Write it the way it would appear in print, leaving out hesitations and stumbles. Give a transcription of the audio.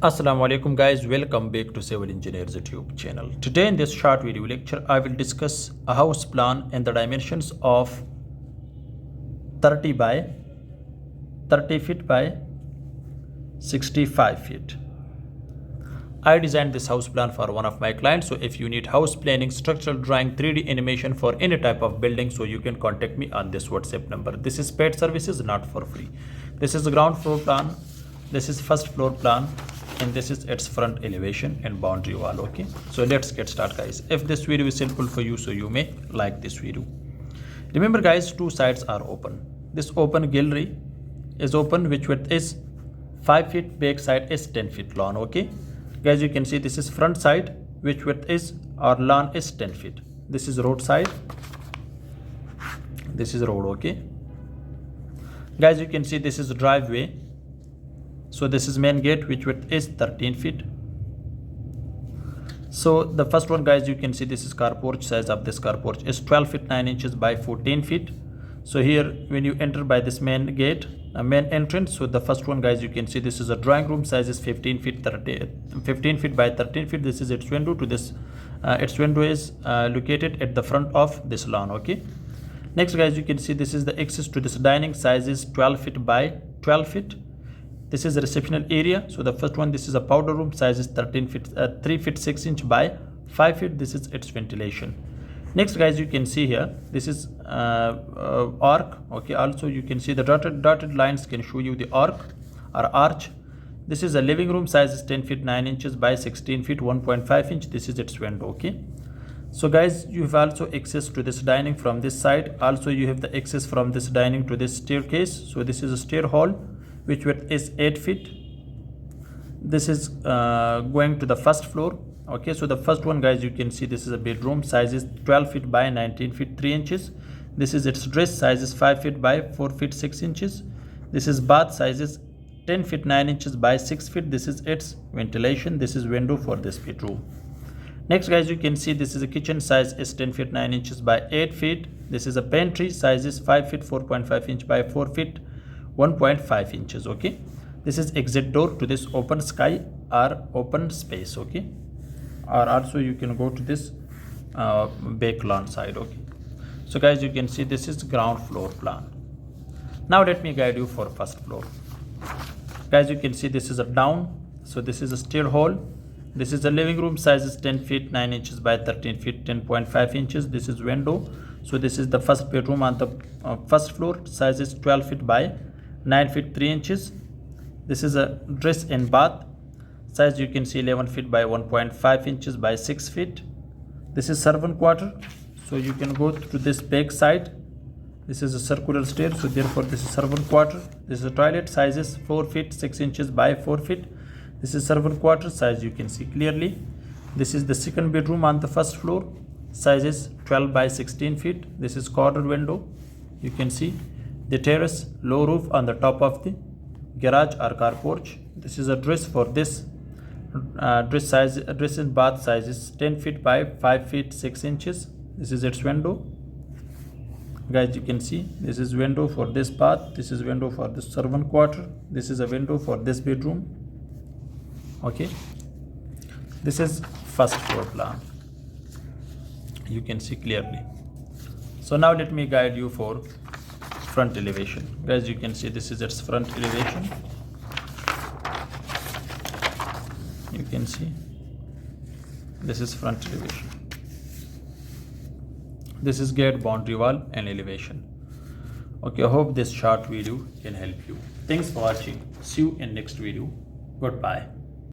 Assalamu alaikum guys, welcome back to Civil Engineers YouTube channel. Today in this short video lecture I will discuss a house plan and the dimensions of 30 feet by 65 feet. I designed this house plan for one of my clients, so if you need house planning, structural drawing, 3D animation for any type of building, so you can contact me on this WhatsApp number. This is paid services, not for free. This is the ground floor plan, this is first floor plan, and this is its front elevation and boundary wall. Okay, so let's get started guys. If this video is helpful for you, so you may like this video. Remember guys, two sides are open. This open gallery is open, which width is 5 feet, back side is 10 feet long. Okay guys, you can see this is front side, which width is or lawn is 10 feet. This is road side, this is road. Okay guys, you can see this is driveway. So this is main gate, which width is 13 feet. So the first one guys, you can see this is car porch. Size of this car porch is 12 feet 9 inches by 14 feet. So here when you enter by this main gate, a main entrance, so the first one guys, you can see this is a drawing room. Size is 15 feet by 13 feet. This is its window. To this its window is located at the front of this lawn. Okay, next guys, you can see this is the access to this dining. Size is 12 feet by 12 feet. This is the reception area. So the first one, this is a powder room. Size is 3 feet 6 inch by 5 feet. This is its ventilation. Next guys, you can see here this is arc. Okay, also you can see the dotted lines can show you the arc or arch. This is a living room. Size is 10 feet 9 inches by 16 feet 1.5 inch. This is its window. Okay, so guys, you have also access to this dining from this side. Also you have the access from this dining to this staircase. So this is a stair hall, which width is 8 feet. This is going to the first floor. Okay, so the first one guys, you can see this is a bedroom. Size is 12 feet by 19 feet 3 inches. This is its dress. Size is 5 feet by 4 feet 6 inches. This is bath. Size is 10 feet 9 inches by 6 feet. This is its ventilation. This is window for this bedroom. Next guys, you can see this is a kitchen. Size is 10 feet 9 inches by 8 feet. This is a pantry. Size is 5 feet 4.5 inch by 4 feet 1.5 inches. Okay, this is exit door to this open sky or open space. Okay, or also you can go to this back lawn side. Okay, so guys, you can see this is ground floor plan. Now let me guide you for first floor. Guys, you can see this is a down. So this is a stair hall. This is a living room. Size is 10 feet 9 inches by 13 feet 10.5 inches. This is window. So this is the first bedroom on the first floor. Size is 12 feet by 9 feet 3 inches. This is a dress and bath. Size you can see 11 feet by 1.5 inches by 6 feet. This is servant quarter. So you can go to this back side. This is a circular stair, so therefore this is servant quarter. This is a toilet. Size is 4 feet 6 inches by 4 feet. This is servant quarter. Size you can see clearly. This is the second bedroom on the first floor. Size is 12 by 16 feet. This is corner window. You can see the terrace, low roof on the top of the garage or car porch. This is a dress for this dress and bath. Size is 10 feet by 5 feet 6 inches. This is its window. Guys, you can see this is window for this bath. This is window for this servant quarter. This is a window for this bedroom. Okay, this is first floor plan. You can see clearly. So now let me guide you for front elevation. Guys, you can see this is its front elevation. You can see this is front elevation. This is gate, boundary wall and elevation. Okay, I hope this short video can help you. Thanks for watching. See you in next video. Goodbye.